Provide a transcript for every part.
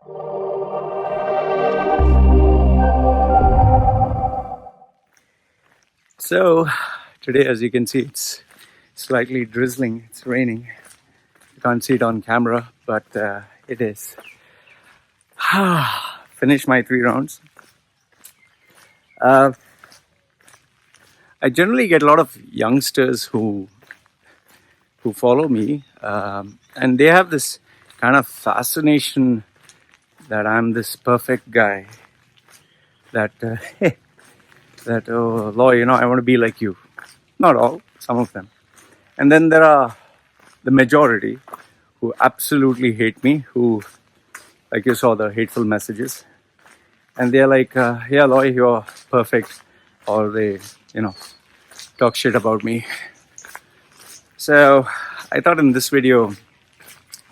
So today, as you can see, it's slightly drizzling. It's raining. You can't see it on camera, but it is. Finished my 3 rounds. I generally get a lot of youngsters who follow me, and they have this kind of fascination that I'm this perfect guy. That that oh Loy, I want to be like you. Not all, some of them. And then there are the majority who absolutely hate me, who, like you saw the hateful messages, and they're like, yeah, Loy, you're perfect, or they, talk shit about me. So I thought in this video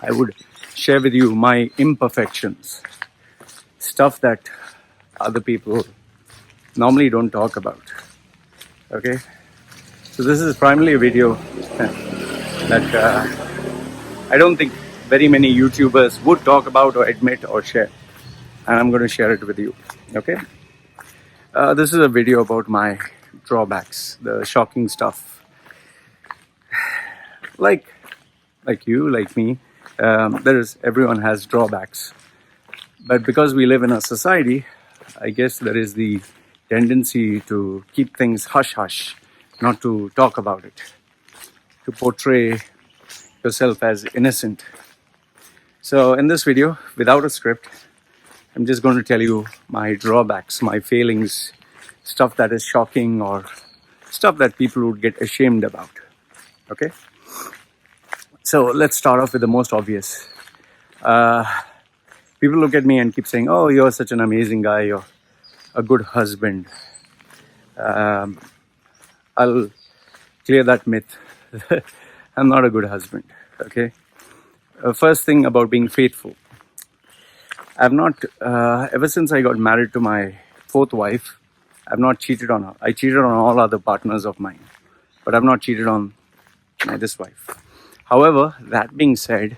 I would share with you my imperfections, stuff that other people normally don't talk about. Okay, so this is primarily a video that I don't think very many YouTubers would talk about or admit or share, and I'm going to share it with you. Okay, this is a video about my drawbacks, the shocking stuff. Like you, like me, everyone has drawbacks, but because we live in a society, I guess there is the tendency to keep things hush hush, not to talk about it, to portray yourself as innocent. So in this video, without a script, I'm just going to tell you my drawbacks, my failings, stuff that is shocking or stuff that people would get ashamed about. Okay? So let's start off with the most obvious. People look at me and keep saying, oh, you're such an amazing guy, you're a good husband. I'll clear that myth. I'm not a good husband, okay? First thing about being faithful. I've not, ever since I got married to my 4th wife, I've not cheated on her. I cheated on all other partners of mine, but I've not cheated on this wife. However, that being said,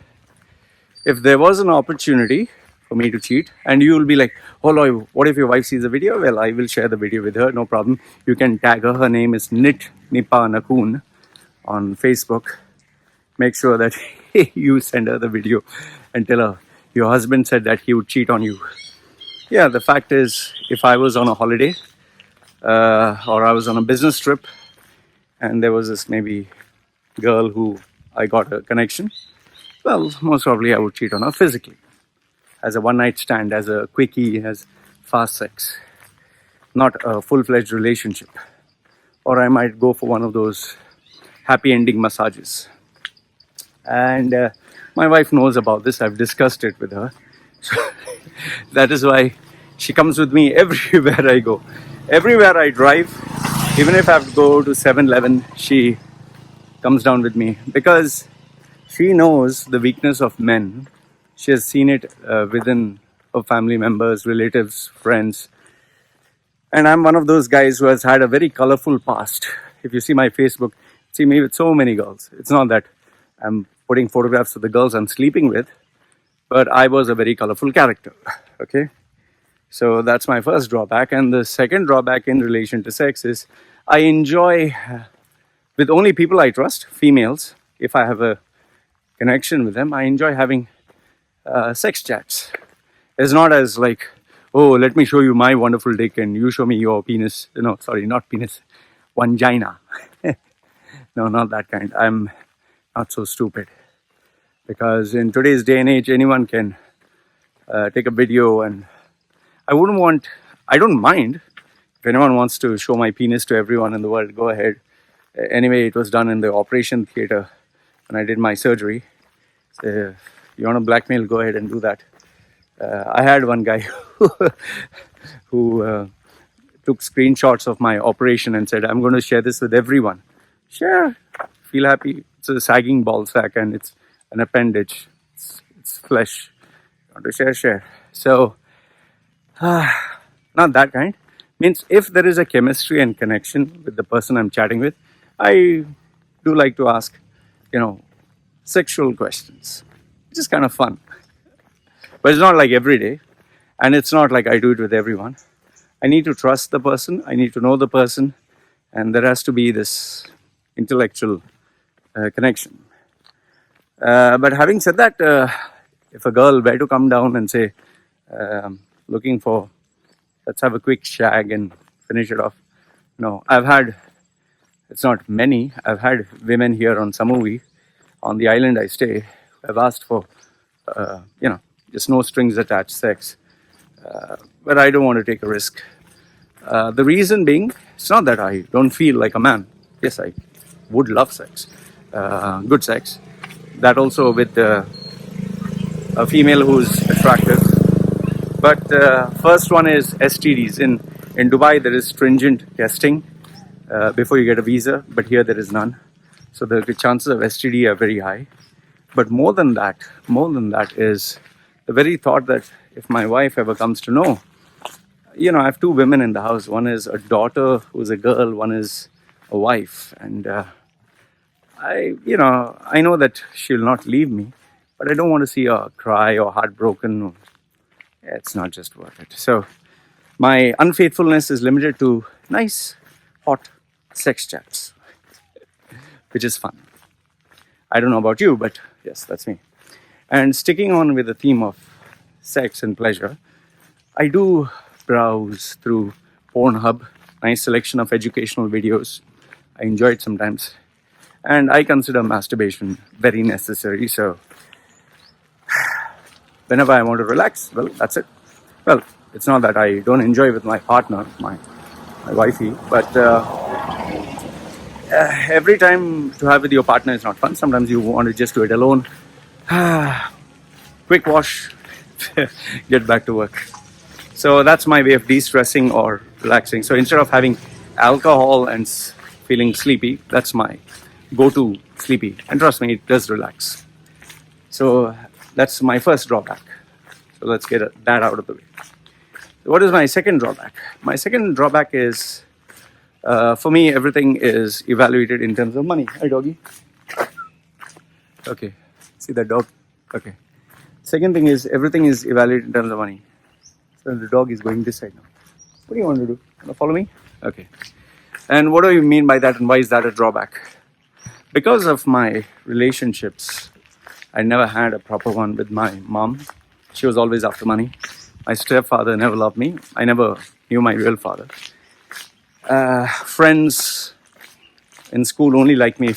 if there was an opportunity for me to cheat, and you will be like, oh Loy, what if your wife sees the video? Well, I will share the video with her, no problem. You can tag her. Her name is Nit Nipa Nakun on Facebook. Make sure that you send her the video and tell her your husband said that he would cheat on you. Yeah, the fact is, if I was on a holiday or I was on a business trip and there was this maybe girl who I got a connection, well, most probably I would cheat on her physically, as a one-night stand, as a quickie, as fast sex, not a full-fledged relationship. Or I might go for one of those happy ending massages. And my wife knows about this. I've discussed it with her. So that is why she comes with me everywhere I go. Everywhere I drive, even if I have to go to 7-Eleven, she comes down with me because she knows the weakness of men. She has seen it within her family members, relatives, friends. And I'm one of those guys who has had a very colorful past. If you see my Facebook, see me with so many girls. It's not that I'm putting photographs of the girls I'm sleeping with, but I was a very colorful character. Okay? So that's my first drawback. And the second drawback in relation to sex is I enjoy, with only people I trust, females, if I have a connection with them, I enjoy having sex chats. It's not as like, oh, let me show you my wonderful dick and you show me your penis. No, sorry, not penis, vagina. No, not that kind. I'm not so stupid. Because in today's day and age, anyone can take a video, and I don't mind if anyone wants to show my penis to everyone in the world, go ahead. Anyway, it was done in the operation theater when I did my surgery. So if you want to blackmail, go ahead and do that. I had one guy who took screenshots of my operation and said, I'm going to share this with everyone. Share, feel happy. It's a sagging ball sack and it's an appendage. It's flesh. You want to share. So, not that kind. Means if there is a chemistry and connection with the person I'm chatting with, I do like to ask, sexual questions. Which is kind of fun. But it's not like every day. And it's not like I do it with everyone. I need to trust the person. I need to know the person. And there has to be this intellectual connection. But having said that, if a girl were to come down and say, looking for, let's have a quick shag and finish it off. No, it's not many. I've had women here on Samui, on the island I stay, have asked for, just no strings attached sex. But I don't want to take a risk. The reason being, it's not that I don't feel like a man. Yes, I would love sex, good sex. That also with a female who's attractive. But first one is STDs. In Dubai, there is stringent testing before you get a visa, but here there is none. So the chances of STD are very high. But more than that is the very thought that if my wife ever comes to know, I have two women in the house. One is a daughter who's a girl, one is a wife. And I know that she'll not leave me, but I don't want to see her cry or heartbroken. It's not just worth it. So my unfaithfulness is limited to nice, hot sex chats, which is fun. I don't know about you, but yes, that's me. And sticking on with the theme of sex and pleasure, I do browse through Pornhub, nice selection of educational videos. I enjoy it sometimes. And I consider masturbation very necessary. So whenever I want to relax, well, that's it. Well, it's not that I don't enjoy with my partner, my wifey, but every time to have with your partner is not fun. Sometimes you want to just do it alone. Quick wash, get back to work. So that's my way of de-stressing or relaxing. So instead of having alcohol and feeling sleepy, that's my go-to sleepy. And trust me, it does relax. So that's my first drawback. So let's get that out of the way. What is my second drawback? My second drawback is, for me, everything is evaluated in terms of money. Hi, doggy. Okay. See that dog? Okay. Second thing is, everything is evaluated in terms of money. So the dog is going this side now. What do you want to do? Want to follow me? Okay. And what do you mean by that, and why is that a drawback? Because of my relationships, I never had a proper one with my mom. She was always after money. My stepfather never loved me. I never knew my real father. Friends in school only liked me.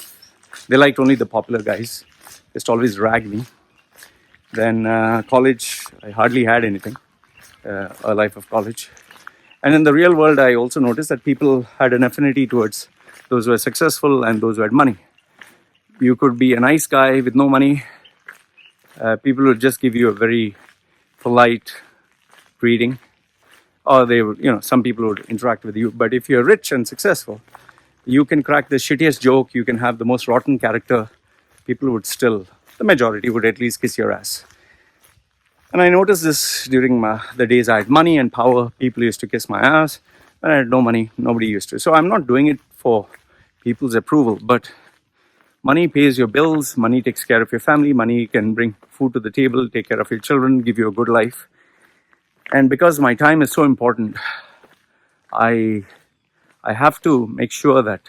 They liked only the popular guys. Just always ragged me. Then college, I hardly had anything. A life of college. And in the real world, I also noticed that people had an affinity towards those who were successful and those who had money. You could be a nice guy with no money. People would just give you a very polite greeting. Or they would, some people would interact with you. But if you're rich and successful, you can crack the shittiest joke. You can have the most rotten character. People would still, the majority would at least kiss your ass. And I noticed this during the days I had money and power. People used to kiss my ass. When I had no money, nobody used to. So I'm not doing it for people's approval. But money pays your bills. Money takes care of your family. Money can bring food to the table, take care of your children, give you a good life. And because my time is so important, I have to make sure that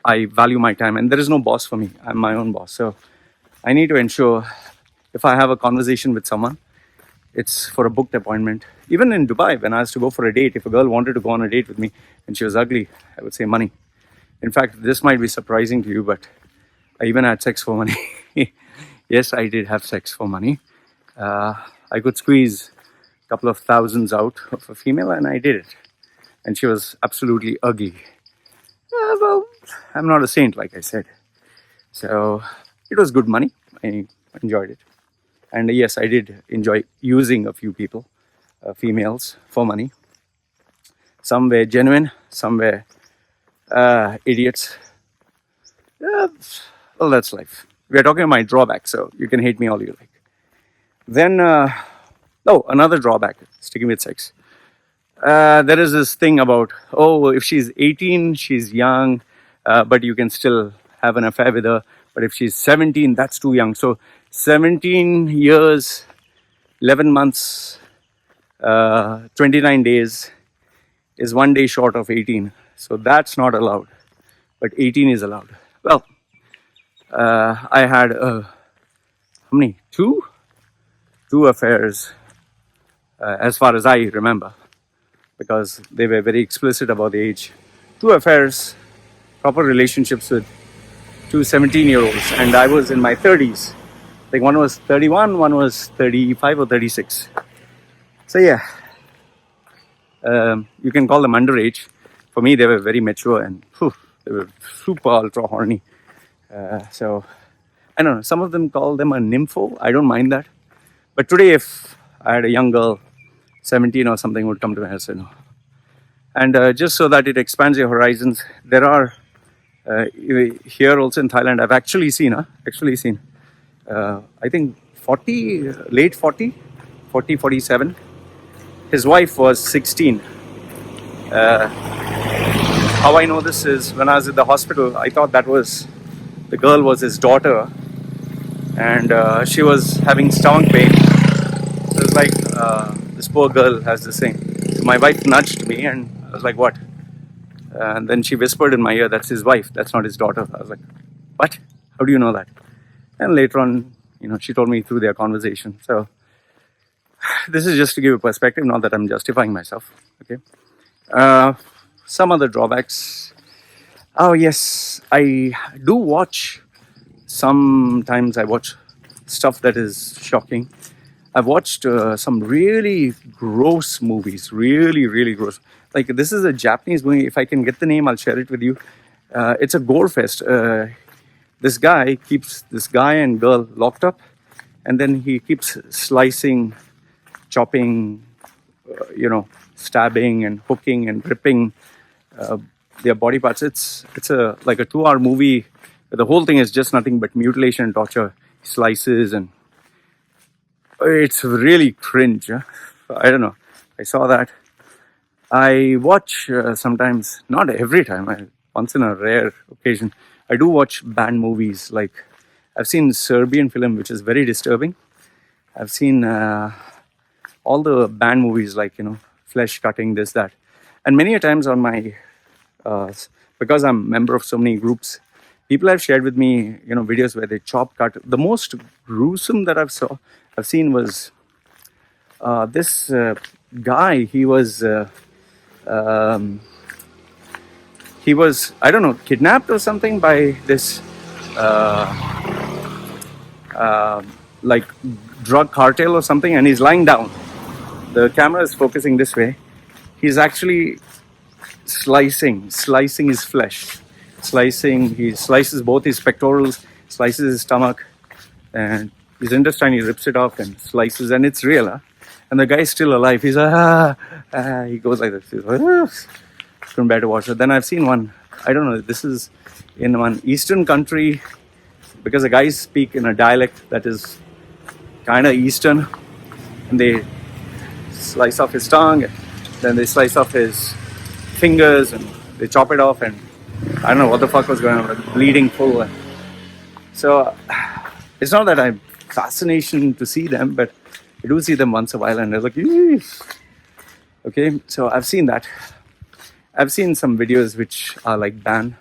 I value my time. And there is no boss for me. I'm my own boss. So I need to ensure if I have a conversation with someone, it's for a booked appointment. Even in Dubai, when I was to go for a date, if a girl wanted to go on a date with me and she was ugly, I would say money. In fact, this might be surprising to you, but I even had sex for money. Yes, I did have sex for money. I could squeeze a couple of thousands out of a female, and I did it. And she was absolutely ugly. Well, I'm not a saint, like I said. So it was good money. I enjoyed it. And yes, I did enjoy using a few people, females, for money. Some were genuine, some were idiots. Well, that's life. We are talking about my drawback, so you can hate me all you like. Then, another drawback, sticking with sex. There is this thing about, if she's 18, she's young, but you can still have an affair with her. But if she's 17, that's too young. So 17 years, 11 months, 29 days is 1 day short of 18. So that's not allowed. But 18 is allowed. Well, I had, how many? Two affairs, as far as I remember, because they were very explicit about the age. Two affairs, proper relationships with two 17-year-olds, and I was in my 30s. I think one was 31, one was 35 or 36. So yeah, you can call them underage. For me, they were very mature and they were super ultra horny. So I don't know. Some of them call them a nympho. I don't mind that. But today, if I had a young girl, 17 or something, would come to me and say no. And just so that it expands your horizons, there are here also in Thailand. I've actually seen, I think 40, late 40, 47. His wife was 16. How I know this is when I was at the hospital, I thought the girl was his daughter, and she was having stomach pain. So it was like, this poor girl has this thing. So my wife nudged me, and I was like, what? And then she whispered in my ear, that's his wife, that's not his daughter. I was like, what? How do you know that? And later on, she told me through their conversation. So this is just to give a perspective, not that I'm justifying myself. Okay. Some other drawbacks. Oh yes, I do watch. Sometimes I watch stuff that is shocking. I've watched some really gross movies, really, really gross. Like this is a Japanese movie. If I can get the name, I'll share it with you. It's a gore fest. This guy keeps this guy and girl locked up, and then he keeps slicing, chopping, stabbing and hooking and ripping their body parts. It's like a 2-hour movie. The whole thing is just nothing but mutilation and torture, slices, and it's really cringe. I don't know. I saw that. I watch sometimes, not every time, once in a rare occasion, I do watch banned movies. Like I've seen Serbian film, which is very disturbing. I've seen all the banned movies, like, flesh cutting, this, that. And many a times on my, because I'm a member of so many groups, people have shared with me, videos where they chop cut. The most gruesome that I've seen was this guy. He was, I don't know, kidnapped or something by this, like drug cartel or something, and he's lying down. The camera is focusing this way. He's actually slicing his flesh. He slices both his pectorals, slices his stomach, and his intestine, he rips it off and slices, and it's real. Huh? And the guy's still alive. He's he goes like this. He's like, couldn't bear to watch it. Then I've seen one, I don't know, this is in one Eastern country, because the guys speak in a dialect that is kind of Eastern, and they slice off his tongue, then they slice off his fingers, and they chop it off, and I don't know what the fuck was going on, like bleeding full. And so it's not that I'm fascination to see them, but I do see them once in a while, and they're like, eesh. Okay, so I've seen that. I've seen some videos which are like banned,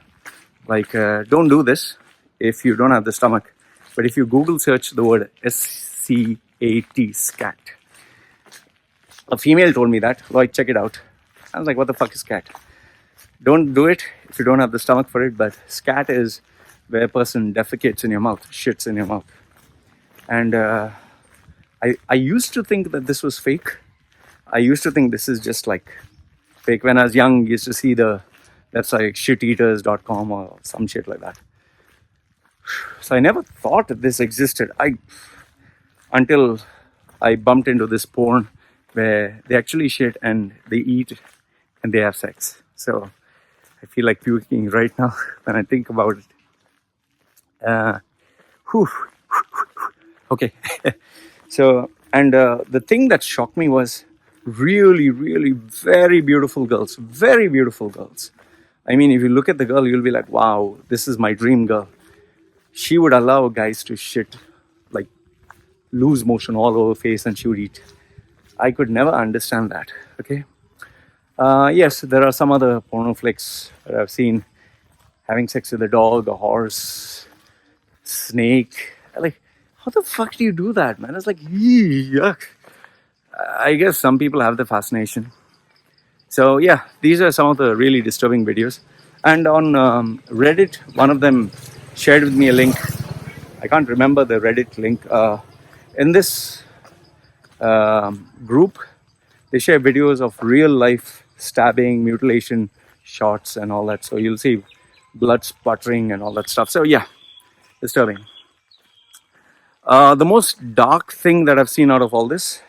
like don't do this if you don't have the stomach. But if you Google search the word SCAT, scat. A female told me that. Loy, check it out. I was like, what the fuck is scat? Don't do it if you don't have the stomach for it. But scat is where a person defecates in your mouth, shits in your mouth. And I used to think that this was fake. I used to think this is just like fake. When I was young, I used to see that's like shiteaters.com or some shit like that. So I never thought that this existed. Until I bumped into this porn where they actually shit and they eat and they have sex. So I feel like puking right now when I think about it. Okay. So, and the thing that shocked me was really, really very beautiful girls. Very beautiful girls. I mean, if you look at the girl, you'll be like, wow, this is my dream girl. She would allow guys to shit like lose motion all over face and she would eat. I could never understand that. Okay. Yes, there are some other porno flicks that I've seen, having sex with a dog, a horse, snake. Like, how the fuck do you do that, man? It's like, yuck. I guess some people have the fascination. So yeah, these are some of the really disturbing videos. And on Reddit, one of them shared with me a link. I can't remember the Reddit link. In this group, they share videos of real life stabbing, mutilation shots and all that. So you'll see blood sputtering and all that stuff. So yeah, disturbing. The most dark thing that I've seen out of all this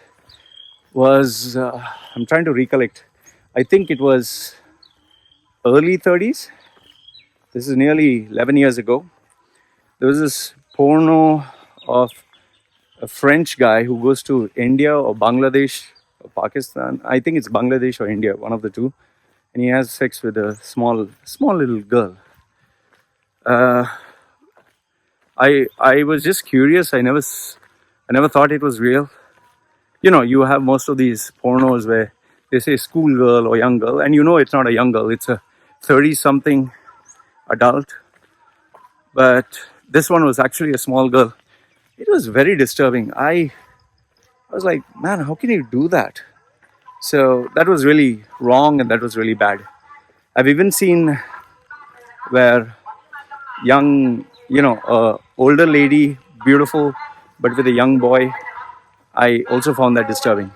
was, I'm trying to recollect. I think it was early 30s. This is nearly 11 years ago. There was this porno of a French guy who goes to India or Bangladesh or Pakistan. I think it's Bangladesh or India, one of the two. And he has sex with a small little girl. I was just curious. I never thought it was real. You know, you have most of these pornos where they say schoolgirl or young girl, and you know it's not a young girl. It's a 30-something adult. But this one was actually a small girl. It was very disturbing. I was like, man, how can you do that? So that was really wrong and that was really bad. I've even seen where young, older lady, beautiful, but with a young boy. I also found that disturbing.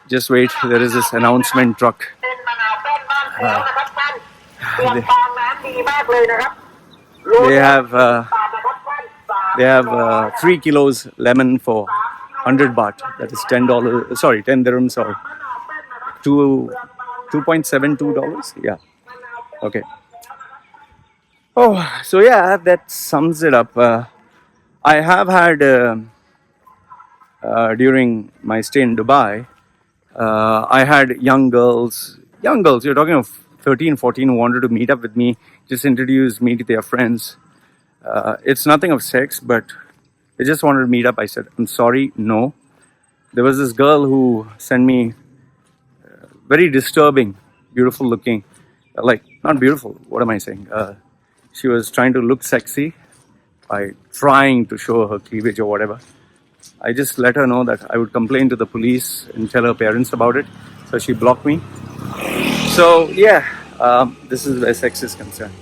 Just wait, there is this announcement truck. They have 3 kilos lemon for 100 baht. That is $10. Sorry, 10 dirhams or $2.72. Yeah. Okay. Oh, so yeah, that sums it up. I have had during my stay in Dubai, I had young girls, you're talking of 13, 14, who wanted to meet up with me, just introduce me to their friends. It's nothing of sex, but they just wanted to meet up. I said, I'm sorry, no. There was this girl who sent me very disturbing, beautiful looking, like, not beautiful, what am I saying? She was trying to look sexy by trying to show her cleavage or whatever. I just let her know that I would complain to the police and tell her parents about it. So she blocked me. So yeah, this is where sex is concerned.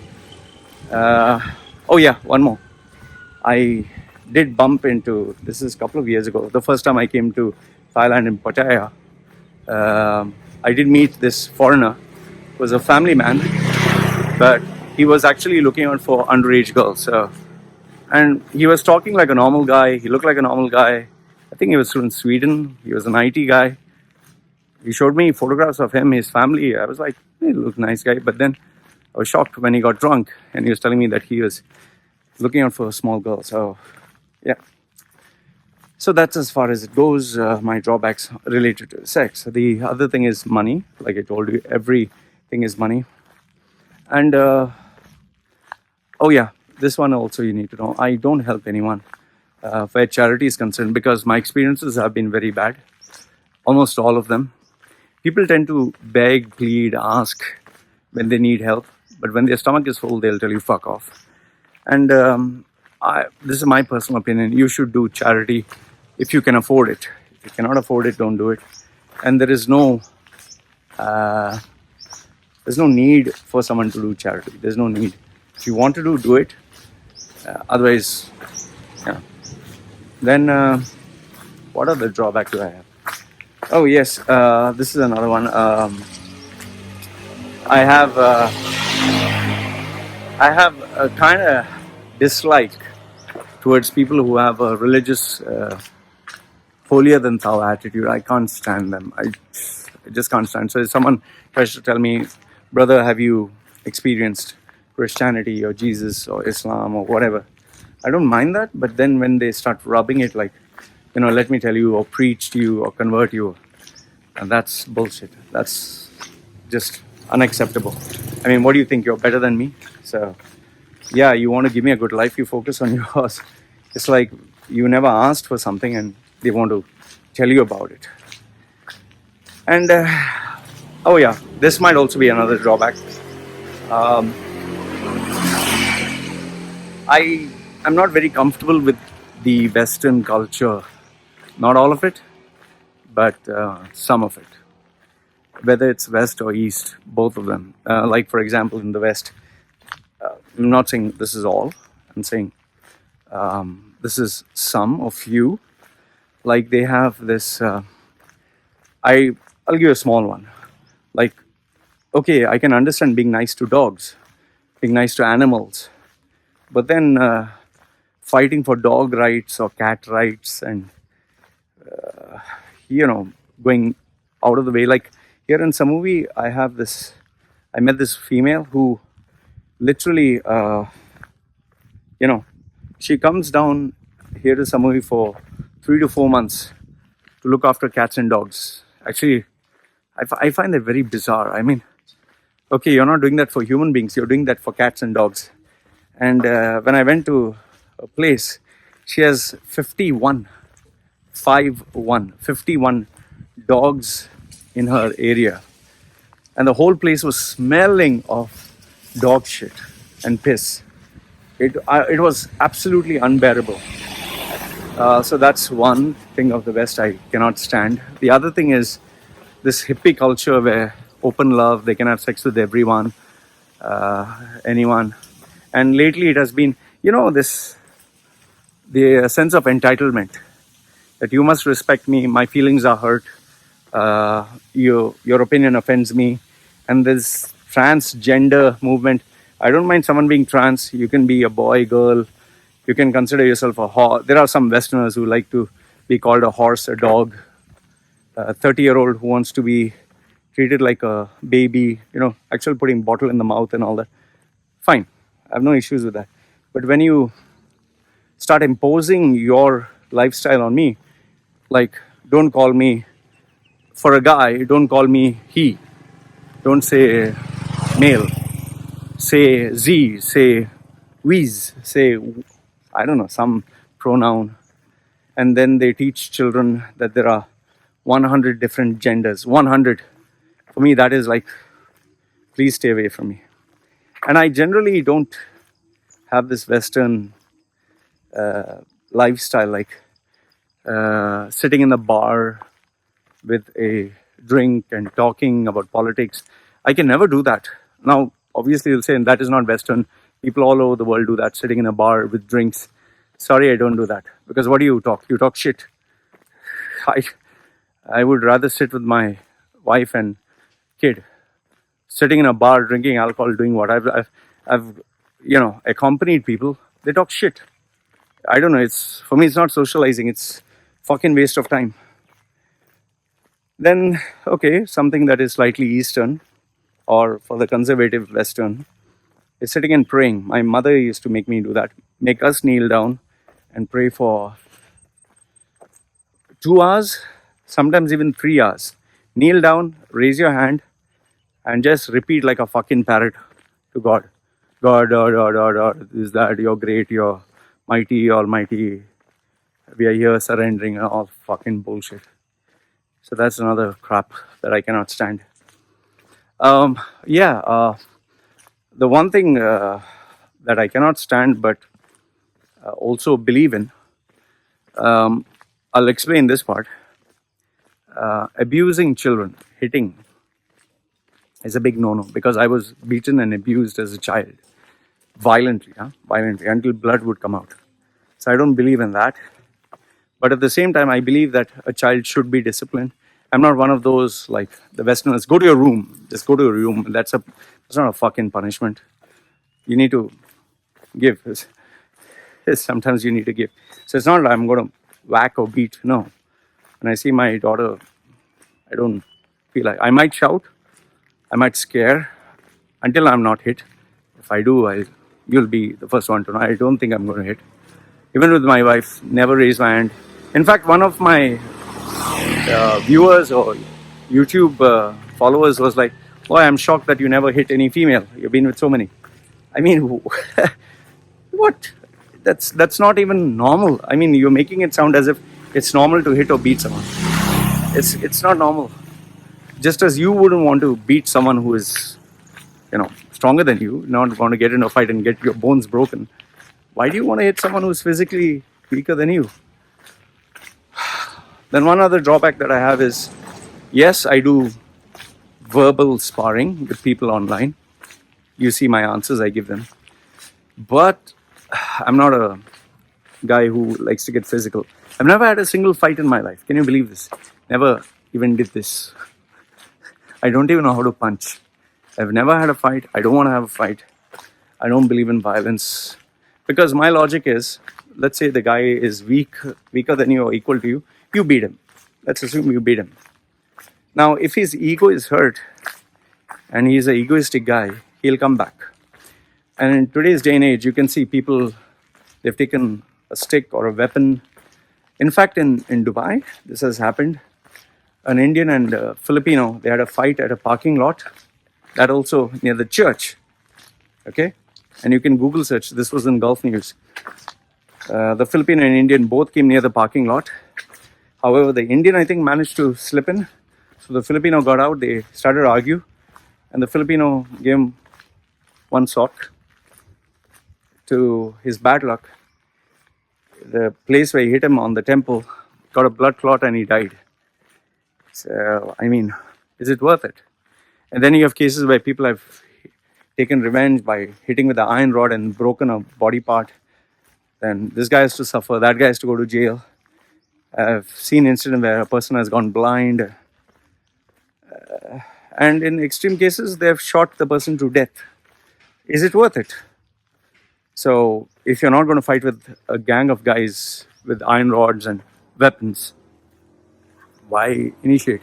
Oh yeah, one more. I did bump into, this is a couple of years ago, the first time I came to Thailand in Pattaya. I did meet this foreigner, who was a family man, but he was actually looking out for underage girls. And he was talking like a normal guy. He looked like a normal guy. I think he was from Sweden. He was an IT guy. He showed me photographs of him, his family. I was like, he looked nice guy. But then I was shocked when he got drunk and he was telling me that he was looking out for a small girl. So, yeah. So that's as far as it goes, my drawbacks related to sex. The other thing is money. Like I told you, everything is money. And, oh yeah, this one also you need to know. I don't help anyone where charity is concerned because my experiences have been very bad. Almost all of them. People tend to beg, plead, ask when they need help. But when their stomach is full, they'll tell you, fuck off. And this is my personal opinion. You should do charity if you can afford it. If you cannot afford it, don't do it. And there's no need for someone to do charity. There's no need. If you want to do it. Otherwise, yeah. Then, what other drawback do I have? Oh yes, this is another one. I have a kind of dislike towards people who have a religious, holier than thou attitude. I can't stand them. I just can't stand. So if someone tries to tell me, brother, have you experienced Christianity or Jesus or Islam or whatever, I don't mind that. But then when they start rubbing it like, let me tell you or preach to you or convert you, and that's bullshit. That's just unacceptable. I mean, what do you think? You're better than me? So yeah, you want to give me a good life, you focus on yours. It's like you never asked for something and they want to tell you about it. And oh yeah, this might also be another drawback. Um, I am not very comfortable with the Western culture. Not all of it, but some of it. Whether it's West or East, both of them. Like for example, in the West, I'm not saying this is all. I'm saying this is some of few. Like they have this. I'll give you a small one. Like, okay, I can understand being nice to dogs, being nice to animals, but then fighting for dog rights or cat rights and you know going out of the way. Like here in some movie, I met this female who literally she comes down here to some movie for 3 to 4 months to look after cats and dogs. Actually, I find that very bizarre. I mean, okay, you're not doing that for human beings, you're doing that for cats and dogs. And when I went to a place, she has 51 dogs in her area. And the whole place was smelling of dog shit and piss. It was absolutely unbearable. So that's one thing of the West I cannot stand. The other thing is this hippie culture where open love, they can have sex with everyone, anyone. And lately it has been, the sense of entitlement that you must respect me, my feelings are hurt, your opinion offends me. And this transgender movement, I don't mind someone being trans. You can be a boy, girl, you can consider yourself a horse. There are some Westerners who like to be called a horse, a dog, a 30-year-old who wants to be treated like a baby, actually putting bottle in the mouth and all that. Fine, I have no issues with that. But when you start imposing your lifestyle on me, like, don't call me, for a guy, don't call me he. Don't say male. Say Z, say Weez, say, I don't know, some pronoun. And then they teach children that there are 100 different genders. 100. For me, that is like, please stay away from me. And I generally don't have this Western lifestyle, like sitting in the bar with a drink and talking about politics. I can never do that. Now, obviously, you'll say, and that is not Western. People all over the world do that, sitting in a bar with drinks. Sorry, I don't do that. Because what do you talk? You talk shit. I would rather sit with my wife and kid, sitting in a bar, drinking alcohol, doing what? I've accompanied people. They talk shit. I don't know. For me, it's not socializing. It's fucking waste of time. Then, okay, something that is slightly Eastern, or for the conservative Western, is sitting and praying. My mother used to make me do that. Make us kneel down and pray for 2 hours, sometimes even 3 hours. Kneel down, raise your hand, and just repeat like a fucking parrot to God. God, is that, you're great, you're mighty, almighty. We are here surrendering, and all fucking bullshit. So that's another crap that I cannot stand. The one thing that I cannot stand but also believe in, I'll explain this part. Abusing children, hitting, is a big no-no, because I was beaten and abused as a child. Violently, until blood would come out. So I don't believe in that. But at the same time, I believe that a child should be disciplined. I'm not one of those, like the Westerners, go to your room. Just go to your room. That's not a fucking punishment. You need to give. Sometimes you need to give. So it's not like I'm going to whack or beat. No. When I see my daughter, I don't feel like, I might shout, I might scare, until I'm not hit. If I do, you'll be the first one to know. I don't think I'm going to hit. Even with my wife, never raise my hand. In fact, one of my viewers or YouTube followers was like, "Oh, I'm shocked that you never hit any female. You've been with so many." I mean, what? That's not even normal. I mean, you're making it sound as if it's normal to hit or beat someone. It's not normal. Just as you wouldn't want to beat someone who is, stronger than you, not want to get in a fight and get your bones broken. Why do you want to hit someone who's physically weaker than you? Then one other drawback that I have is, yes, I do verbal sparring with people online. You see my answers, I give them. But I'm not a guy who likes to get physical. I've never had a single fight in my life. Can you believe this? Never even did this. I don't even know how to punch. I've never had a fight. I don't want to have a fight. I don't believe in violence. Because my logic is, let's say the guy is weaker than you or equal to you, you beat him. Let's assume you beat him. Now, if his ego is hurt and he's an egoistic guy, he'll come back. And in today's day and age, you can see people, they've taken a stick or a weapon. In fact, in Dubai, this has happened. An Indian and a Filipino, they had a fight at a parking lot. That also near the church. Okay? And you can Google search. This was in Gulf News. The Filipino and Indian both came near the parking lot. However, the Indian, I think, managed to slip in. So the Filipino got out. They started to argue. And the Filipino gave him one sock. To his bad luck, the place where he hit him on the temple got a blood clot and he died. So, I mean, is it worth it? And then you have cases where people have taken revenge by hitting with the iron rod and broken a body part. Then this guy has to suffer, that guy has to go to jail. I've seen incidents where a person has gone blind. And in extreme cases, they have shot the person to death. Is it worth it? So if you're not going to fight with a gang of guys with iron rods and weapons, why initiate?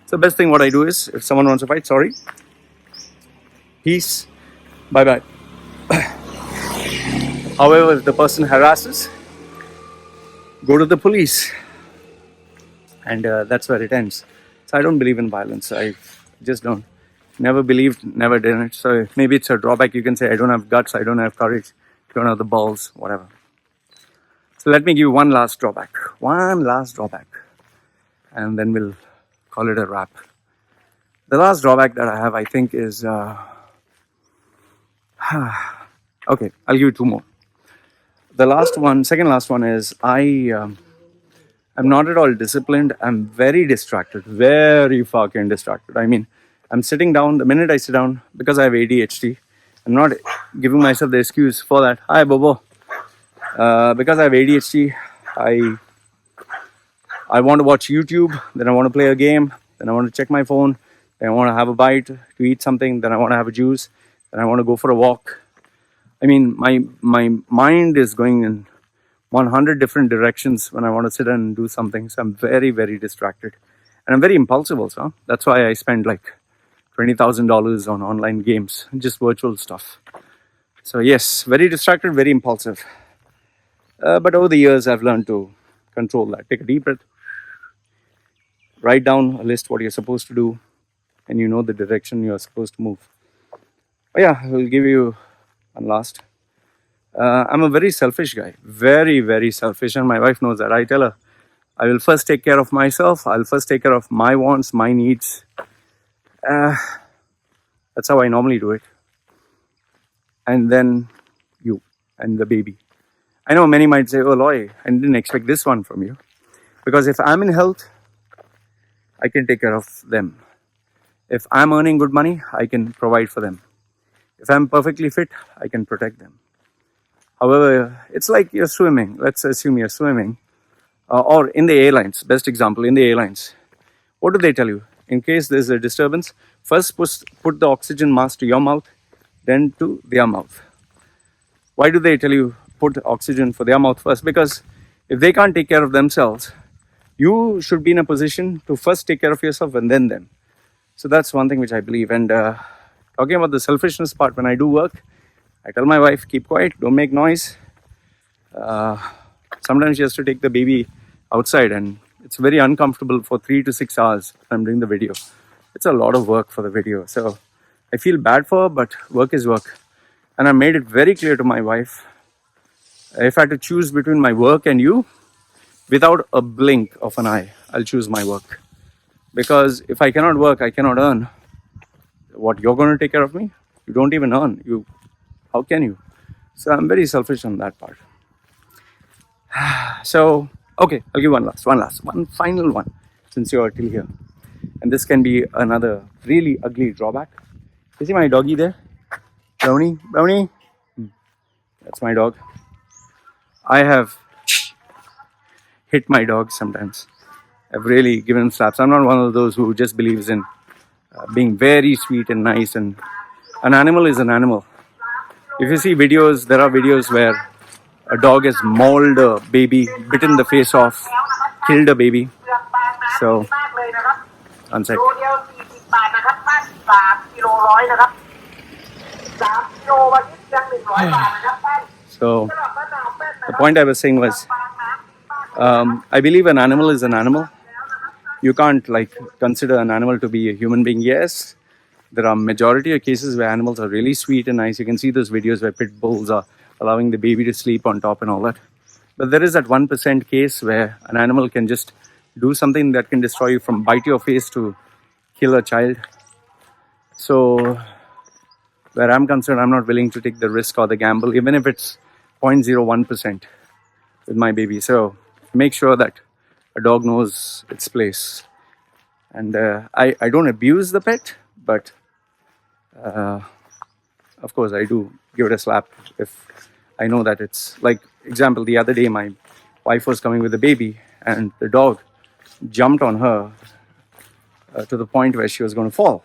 So the best thing what I do is, if someone wants to fight, sorry, peace, bye-bye. However, if the person harasses, go to the police. And that's where it ends. So I don't believe in violence. I just don't. Never believed, never did it. So maybe it's a drawback. You can say, I don't have guts, I don't have courage, I don't have the balls, whatever. So let me give you one last drawback. And then we'll call it a wrap. The last drawback that I have, I think, is... okay, I'll give you two more. The second last one is I'm not at all disciplined. I'm very distracted, very fucking distracted. I mean, I'm sitting down, the minute I sit down, because I have ADHD, I'm not giving myself the excuse for that. Hi, Bobo. Because I have ADHD, I want to watch YouTube, then I want to play a game, then I want to check my phone, then I want to have a bite to eat something, then I want to have a juice, then I want to go for a walk. I mean, my mind is going in 100 different directions when I want to sit and do something. So I'm very, very distracted. And I'm very impulsive also. That's why I spend like $20,000 on online games, just virtual stuff. So yes, very distracted, very impulsive. But over the years, I've learned to control that. Take a deep breath. Write down a list what you're supposed to do. And you know the direction you're supposed to move. But yeah, I will give you one last. I'm a very selfish guy. Very, very selfish. And my wife knows that. I tell her, I will first take care of myself. I'll first take care of my wants, my needs. That's how I normally do it. And then you and the baby. I know many might say, oh, Loy, I didn't expect this one from you. Because if I'm in health, I can take care of them. If I'm earning good money, I can provide for them. If I'm perfectly fit, I can protect them. However, it's like you're swimming. Let's assume you're swimming. Or in the airlines, best example, in the airlines. What do they tell you? In case there's a disturbance, first put the oxygen mask to your mouth, then to their mouth. Why do they tell you put oxygen for their mouth first? Because if they can't take care of themselves, you should be in a position to first take care of yourself and then them. So that's one thing which I believe. And talking about the selfishness part, when I do work, I tell my wife, keep quiet, don't make noise. Sometimes she has to take the baby outside and it's very uncomfortable for 3 to 6 hours when I'm doing the video. It's a lot of work for the video. So I feel bad for her, but work is work. And I made it very clear to my wife, If I had to choose between my work and you, without a blink of an eye, I'll choose my work. Because if I cannot work, I cannot earn. What, you're going to take care of me? You don't even earn. How can you? So I'm very selfish on that part. So, okay, I'll give one final one, since you're till here. And this can be another really ugly drawback. You see my doggy there? Brownie? That's my dog. I have hit my dog sometimes. I've really given him slaps. I'm not one of those who just believes in being very sweet and nice. And an animal is an animal. If you see videos, there are videos where a dog has mauled a baby, bitten the face off, killed a baby. So, one sec. So, the point I was saying was, I believe an animal is an animal. You can't consider an animal to be a human being. Yes, there are majority of cases where animals are really sweet and nice. You can see those videos where pit bulls are allowing the baby to sleep on top and all that. But there is that 1% case where an animal can just do something that can destroy you, from bite your face to kill a child. So, where I'm concerned, I'm not willing to take the risk or the gamble, even if it's 0.01% with my baby. So, make sure that a dog knows its place. And I don't abuse the pet, but of course I do give it a slap if I know that it's like, example, the other day my wife was coming with a baby and the dog jumped on her to the point where she was going to fall.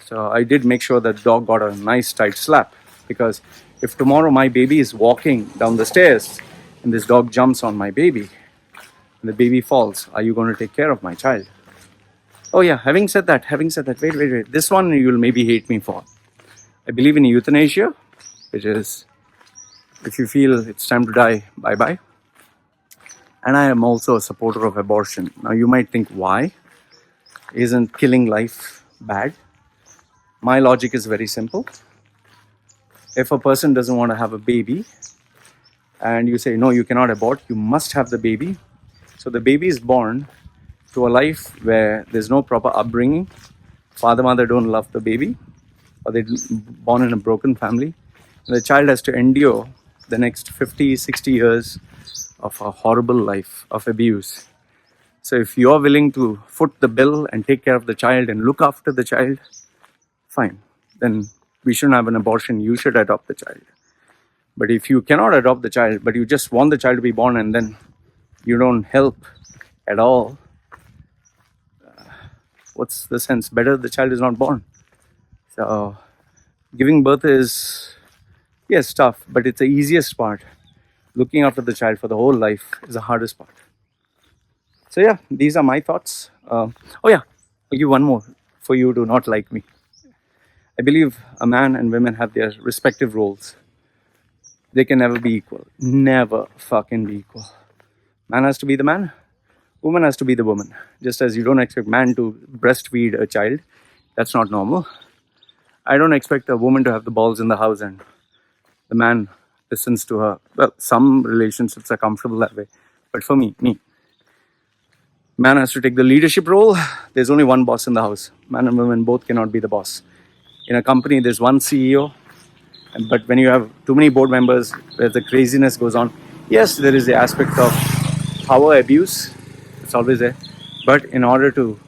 So I did make sure that the dog got a nice tight slap, because if tomorrow my baby is walking down the stairs and this dog jumps on my baby and the baby falls, are you going to take care of my child? Oh yeah, having said that, wait. This one you'll maybe hate me for. I believe in euthanasia, which is, if you feel it's time to die, bye-bye. And I am also a supporter of abortion. Now you might think, why? Isn't killing life bad? My logic is very simple. If a person doesn't want to have a baby and you say, no, you cannot abort, you must have the baby. So the baby is born to a life where there's no proper upbringing. Father, mother don't love the baby, or they're born in a broken family. And the child has to endure the next 50, 60 years of a horrible life of abuse. So if you're willing to foot the bill and take care of the child and look after the child, fine. Then we shouldn't have an abortion. You should adopt the child. But if you cannot adopt the child, but you just want the child to be born and then you don't help at all, what's the sense? Better the child is not born. So giving birth is, yes, tough, but it's the easiest part. Looking after the child for the whole life is the hardest part. So yeah, these are my thoughts. Oh yeah, I'll give one more for you to not like me. I believe a man and women have their respective roles. They can never be equal. Never fucking be equal. Man has to be the man. Woman has to be the woman. Just as you don't expect man to breastfeed a child. That's not normal. I don't expect a woman to have the balls in the house and the man listens to her. Well, some relationships are comfortable that way. But for me, man has to take the leadership role. There's only one boss in the house. Man and woman both cannot be the boss. In a company, there's one CEO. But when you have too many board members, where the craziness goes on, yes, there is the aspect of power abuse. It's always there. But in order to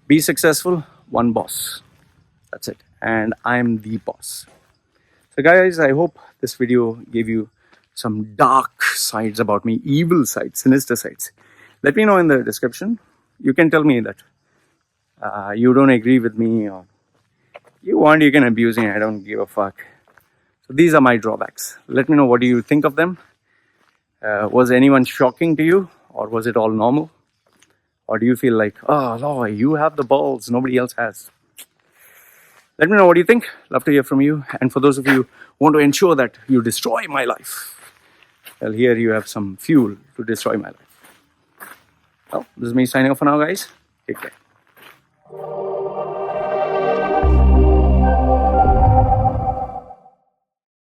be successful, one boss. That's it. And I'm the boss. So guys, I hope this video gave you some dark sides about me, evil sides, sinister sides. Let me know in the description. You can tell me that you don't agree with me, or you can abuse me. I don't give a fuck. So these are my drawbacks. Let me know, what do you think of them? Was anyone shocking to you, or was it all normal? Or do you feel like, oh, Loy, you have the balls, nobody else has? Let me know what you think. Love to hear from you. And for those of you who want to ensure that you destroy my life, well, here you have some fuel to destroy my life. Well, this is me signing off for now, guys. Take care.